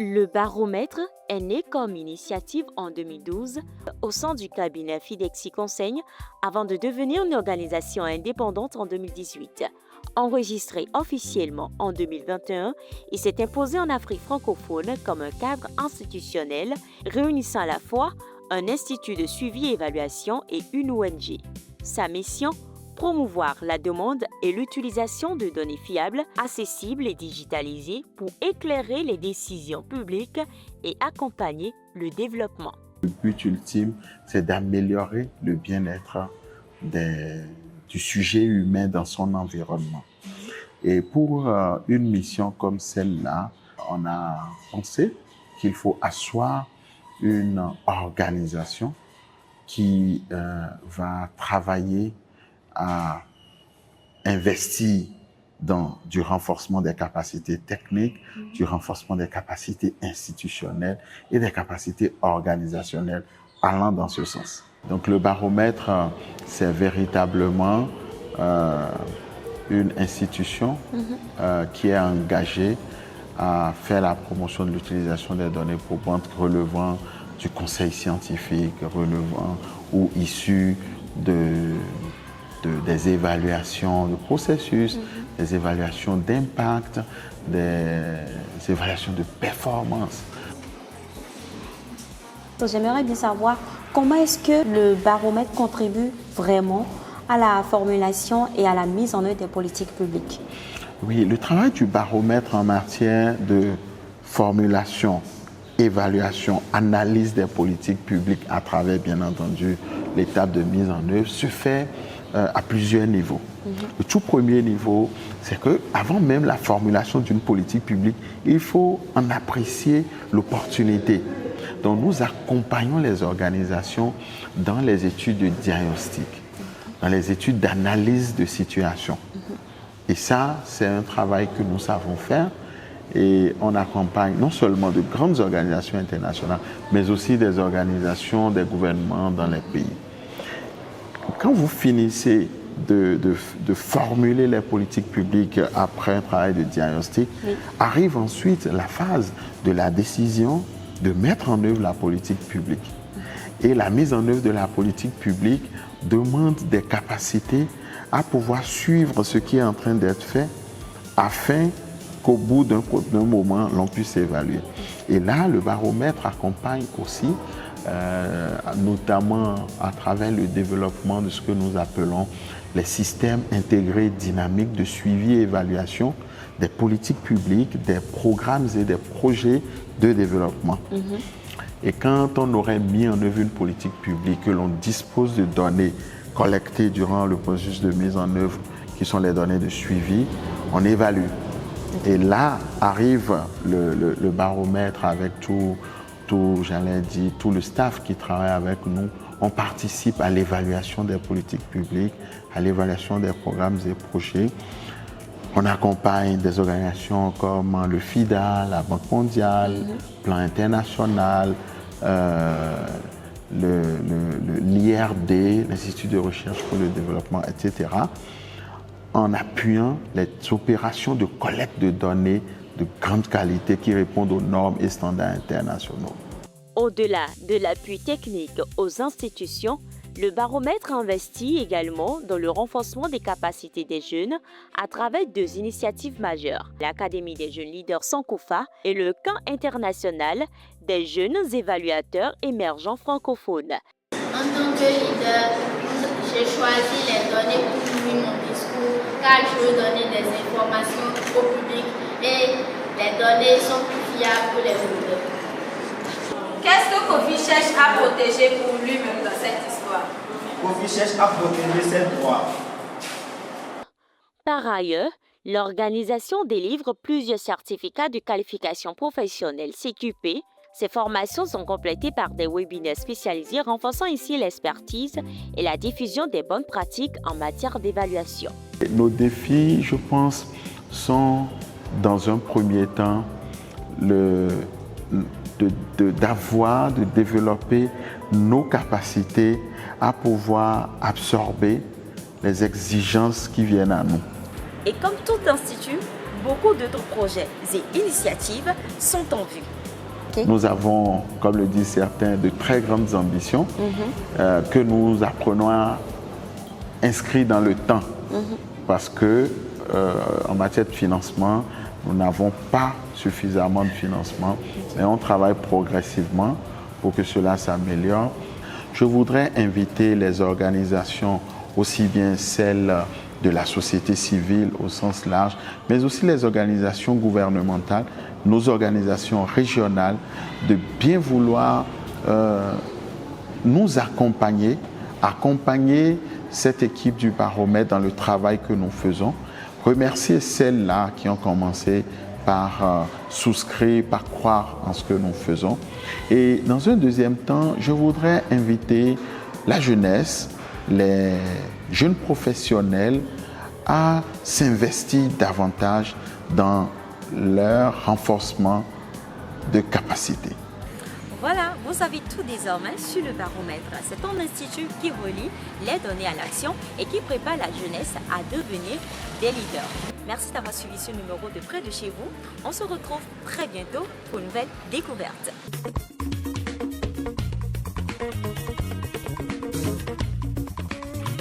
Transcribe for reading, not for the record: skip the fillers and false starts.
Le baromètre est né comme initiative en 2012 au sein du cabinet Fidexi Conseil avant de devenir une organisation indépendante en 2018. Enregistré officiellement en 2021, il s'est imposé en Afrique francophone comme un cadre institutionnel réunissant à la fois un institut de suivi et évaluation et une ONG. Sa mission: promouvoir la demande et l'utilisation de données fiables, accessibles et digitalisées pour éclairer les décisions publiques et accompagner le développement. Le but ultime, c'est d'améliorer le bien-être du sujet humain dans son environnement. Et pour une mission comme celle-là, on a pensé qu'il faut asseoir une organisation qui va travailler à investir dans du renforcement des capacités techniques, du renforcement des capacités institutionnelles et des capacités organisationnelles allant dans ce sens. Donc le baromètre, c'est véritablement une institution qui est engagée à faire la promotion de l'utilisation des données probantes relevant du conseil scientifique, relevant ou issues des évaluations de processus, des évaluations d'impact, des évaluations de performance. J'aimerais bien savoir comment est-ce que le baromètre contribue vraiment à la formulation et à la mise en œuvre des politiques publiques. Oui, le travail du baromètre en matière de formulation, évaluation, analyse des politiques publiques à travers, bien entendu, l'étape de mise en œuvre se fait à plusieurs niveaux. Le tout premier niveau, c'est qu'avant même la formulation d'une politique publique, il faut en apprécier l'opportunité. Donc nous accompagnons les organisations dans les études de diagnostic, dans les études d'analyse de situation. Et ça, c'est un travail que nous savons faire. Et on accompagne non seulement de grandes organisations internationales, mais aussi des organisations, des gouvernements dans les pays. Quand vous finissez de formuler les politiques publiques après un travail de diagnostic, arrive ensuite la phase de la décision de mettre en œuvre la politique publique. Et la mise en œuvre de la politique publique demande des capacités à pouvoir suivre ce qui est en train d'être fait afin qu'au bout d'un moment, l'on puisse évaluer. Et là, le baromètre accompagne aussi, notamment à travers le développement de ce que nous appelons les systèmes intégrés dynamiques de suivi et évaluation des politiques publiques, des programmes et des projets de développement. Et quand on aurait mis en œuvre une politique publique, que l'on dispose de données collectées durant le processus de mise en œuvre, qui sont les données de suivi, on évalue. Et là arrive le baromètre avec tout le staff qui travaille avec nous. On participe à l'évaluation des politiques publiques, à l'évaluation des programmes et projets. On accompagne des organisations comme le FIDA, la Banque mondiale, Plan international, l'IRD, l'Institut de recherche pour le développement, etc., en appuyant les opérations de collecte de données de grande qualité qui répondent aux normes et standards internationaux. Au-delà de l'appui technique aux institutions, le baromètre investit également dans le renforcement des capacités des jeunes à travers deux initiatives majeures, l'Académie des jeunes leaders Sankofa et le Camp international des jeunes évaluateurs émergents francophones. En tant que leader, j'ai choisi les données pour nourrir mon discours car je veux donner des informations au public et les données sont plus fiables que les leaders. Qu'est-ce que Kofi cherche à protéger pour lui-même dans cette histoire? Kofi cherche à protéger ses droits. Par ailleurs, l'organisation délivre plusieurs certificats de qualification professionnelle CQP. Ces formations sont complétées par des webinaires spécialisés renforçant ici l'expertise et la diffusion des bonnes pratiques en matière d'évaluation. Nos défis, je pense, sont dans un premier temps de développer nos capacités à pouvoir absorber les exigences qui viennent à nous. Et comme tout institut, beaucoup d'autres projets et initiatives sont en vue. Ok. Nous avons, comme le disent certains, de très grandes ambitions que nous apprenons à inscrire dans le temps. Parce que en matière de financement, nous n'avons pas suffisamment de financement, mais on travaille progressivement pour que cela s'améliore. Je voudrais inviter les organisations, aussi bien celles de la société civile au sens large, mais aussi les organisations gouvernementales, nos organisations régionales, de bien vouloir nous accompagner cette équipe du baromètre dans le travail que nous faisons. Remercier celles-là qui ont commencé par souscrire, par croire en ce que nous faisons. Et dans un deuxième temps, je voudrais inviter la jeunesse, les jeunes professionnels à s'investir davantage dans leur renforcement de capacité. Voilà, vous savez tout désormais sur le baromètre. C'est un institut qui relie les données à l'action et qui prépare la jeunesse à devenir des leaders. Merci d'avoir suivi ce numéro de Près de chez vous. On se retrouve très bientôt pour une nouvelle découverte.